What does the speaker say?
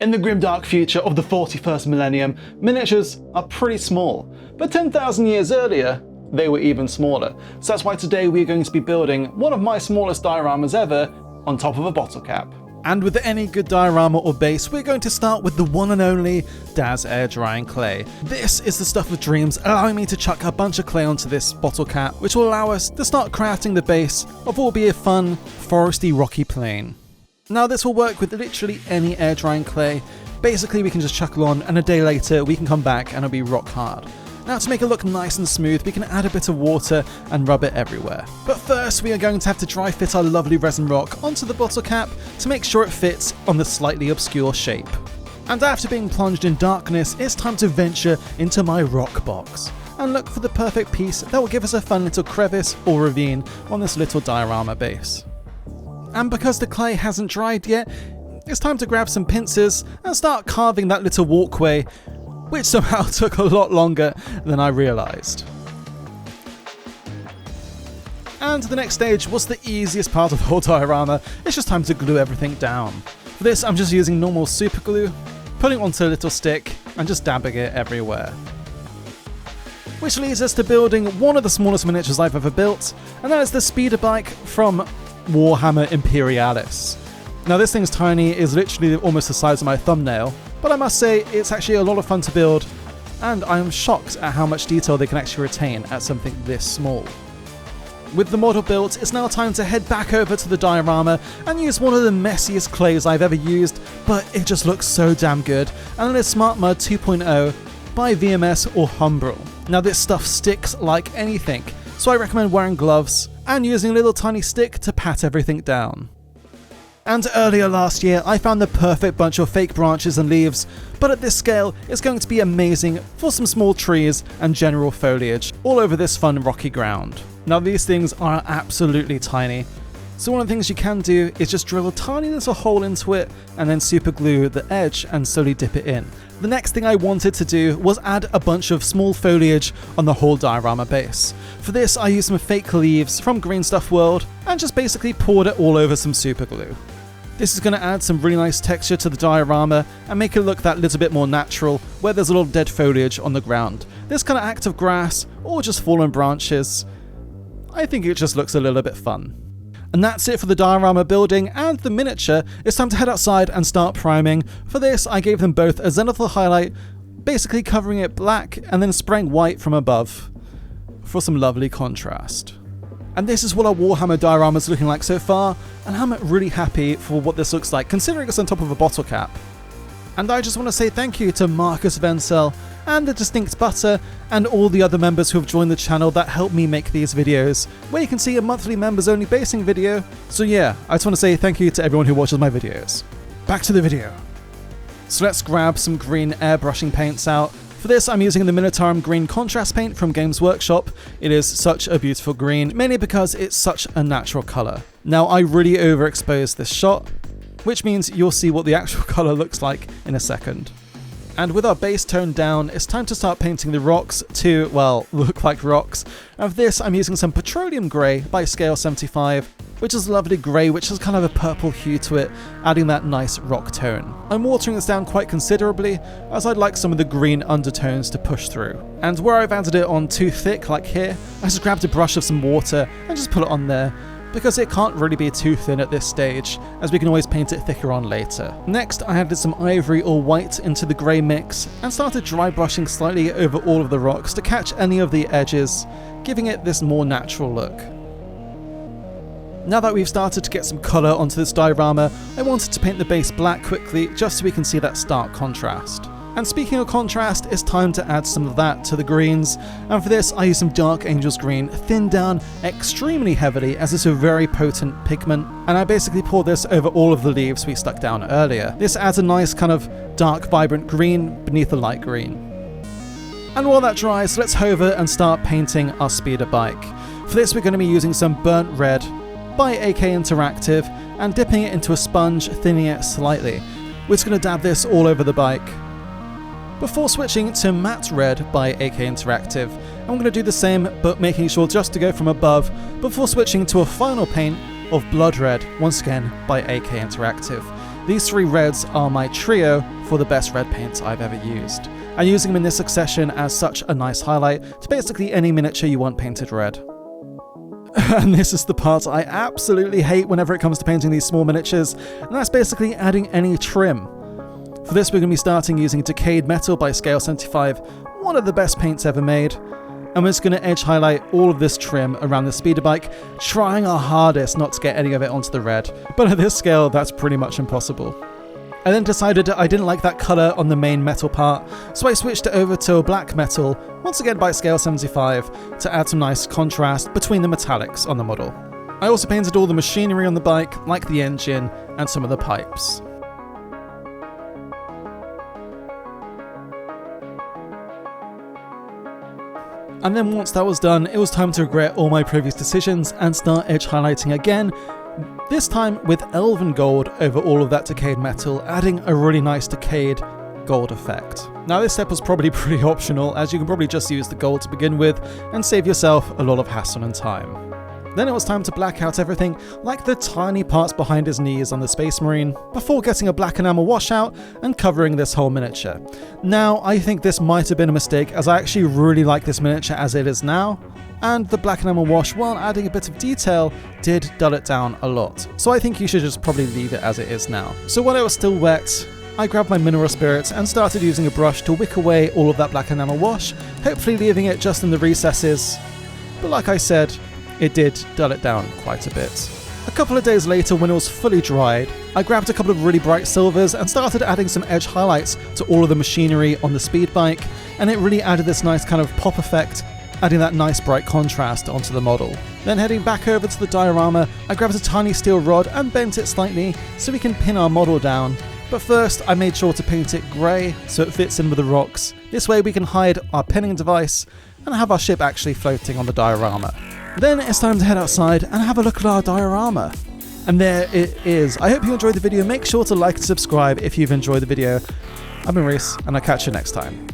In the grimdark future of the 41st millennium, miniatures are pretty small, but 10,000 years earlier, they were even smaller. So that's why today we're going to be building one of my smallest dioramas ever on top of a bottle cap. And with any good diorama or base, we're going to start with the one and only Daz air drying clay. This is the stuff of dreams, allowing me to chuck a bunch of clay onto this bottle cap, which will allow us to start crafting the base of what will be a fun, foresty, rocky plain. Now this will work with literally any air drying clay. Basically we can just chuck it on and a day later we can come back and it'll be rock hard. Now to make it look nice and smooth, we can add a bit of water and rub it everywhere. But first we are going to have to dry fit our lovely resin rock onto the bottle cap to make sure it fits on the slightly obscure shape. And after being plunged in darkness, it's time to venture into my rock box and look for the perfect piece that will give us a fun little crevice or ravine on this little diorama base. And because the clay hasn't dried yet, it's time to grab some pincers and start carving that little walkway, which somehow took a lot longer than I realised. And the next stage was the easiest part of the whole diorama. It's just time to glue everything down. For this I'm just using normal super glue, putting it onto a little stick and just dabbing it everywhere. Which leads us to building one of the smallest miniatures I've ever built, and that is the speeder bike from Warhammer Imperialis. Now this thing's tiny, is literally almost the size of my thumbnail, but I must say it's actually a lot of fun to build, and I am shocked at how much detail they can actually retain at something this small. With the model built, it's now time to head back over to the diorama and use one of the messiest clays I've ever used, but it just looks so damn good, and it is Smart Mud 2.0 by VMS or Humbrol. Now this stuff sticks like anything, so I recommend wearing gloves and using a little tiny stick to pat everything down. And earlier last year I found the perfect bunch of fake branches and leaves, but at this scale it's going to be amazing for some small trees and general foliage all over this fun rocky ground. Now these things are absolutely tiny, so one of the things you can do is just drill a tiny little hole into it and then super glue the edge and slowly dip it in. The next thing I wanted to do was add a bunch of small foliage on the whole diorama base. For this I used some fake leaves from Green Stuff World and just basically poured it all over some super glue. This is going to add some really nice texture to the diorama and make it look that little bit more natural where there's a lot of dead foliage on the ground. This kind of act of grass or just fallen branches, I think it just looks a little bit fun. And that's it for the diorama building and the miniature. It's time to head outside and start priming. For this I gave them both a zenithal highlight, basically covering it black and then spraying white from above for some lovely contrast. And this is what our Warhammer diorama is looking like so far, and I'm really happy for what this looks like considering it's on top of a bottle cap. And I just want to say thank you to Marcus Vencel and the Distinct Butter and all the other members who have joined the channel that help me make these videos, where you can see a monthly members only basing video. So yeah, I just want to say thank you to everyone who watches my videos. Back to the video. So let's grab some green airbrushing paints out. For this I'm using the Minotaurum green contrast paint from Games Workshop. It is such a beautiful green, mainly because it's such a natural colour. Now I really overexposed this shot, which means you'll see what the actual colour looks like in a second. And with our base toned down, it's time to start painting the rocks to, well, look like rocks. And for this I'm using some Petroleum Grey by Scale 75, which is a lovely grey which has kind of a purple hue to it, adding that nice rock tone. I'm watering this down quite considerably, as I'd like some of the green undertones to push through. And where I've added it on too thick, like here, I just grabbed a brush of some water and just put it on there, because it can't really be too thin at this stage, as we can always paint it thicker on later. Next I added some ivory or white into the grey mix and started dry brushing slightly over all of the rocks to catch any of the edges, giving it this more natural look. Now that we've started to get some colour onto this diorama, I wanted to paint the base black quickly just so we can see that stark contrast. And speaking of contrast, it's time to add some of that to the greens, and for this I use some Dark Angel's Green, thinned down extremely heavily as it's a very potent pigment, and I basically poured this over all of the leaves we stuck down earlier. This adds a nice kind of dark vibrant green beneath the light green. And while that dries, let's hover and start painting our speeder bike. For this we're going to be using some Burnt Red by AK Interactive and dipping it into a sponge, thinning it slightly. We're just going to dab this all over the bike, before switching to Matte Red by AK Interactive. I'm going to do the same, but making sure just to go from above, before switching to a final paint of Blood Red, once again by AK Interactive. These 3 reds are my trio for the best red paints I've ever used. And using them in this succession as such a nice highlight to basically any miniature you want painted red. And this is the part I absolutely hate whenever it comes to painting these small miniatures, and that's basically adding any trim. For this we're going to be starting using Decayed Metal by Scale 75, one of the best paints ever made, and we're just going to edge highlight all of this trim around the speeder bike, trying our hardest not to get any of it onto the red, but at this scale that's pretty much impossible. I then decided I didn't like that colour on the main metal part, so I switched it over to black metal, once again by Scale 75, to add some nice contrast between the metallics on the model. I also painted all the machinery on the bike, like the engine and some of the pipes. And then once that was done, it was time to regret all my previous decisions and start edge highlighting again, this time with Elven Gold over all of that Decayed Metal, adding a really nice decayed gold effect. Now this step was probably pretty optional, as you can probably just use the gold to begin with and save yourself a lot of hassle and time. Then it was time to black out everything, like the tiny parts behind his knees on the Space Marine, before getting a black enamel washout and covering this whole miniature. Now, I think this might have been a mistake, as I actually really like this miniature as it is now, and the black enamel wash, while adding a bit of detail, did dull it down a lot. So I think you should just probably leave it as it is now. So while it was still wet, I grabbed my mineral spirits and started using a brush to wick away all of that black enamel wash, hopefully leaving it just in the recesses. But like I said, it did dull it down quite a bit. A couple of days later, when it was fully dried, I grabbed a couple of really bright silvers and started adding some edge highlights to all of the machinery on the speed bike, and it really added this nice kind of pop effect, adding that nice bright contrast onto the model. Then heading back over to the diorama, I grabbed a tiny steel rod and bent it slightly so we can pin our model down. But first I made sure to paint it grey so it fits in with the rocks. This way we can hide our pinning device and have our ship actually floating on the diorama. Then it's time to head outside and have a look at our diorama. And there it is. I hope you enjoyed the video. Make sure to like and subscribe if you've enjoyed the video. I've been Reese, and I'll catch you next time.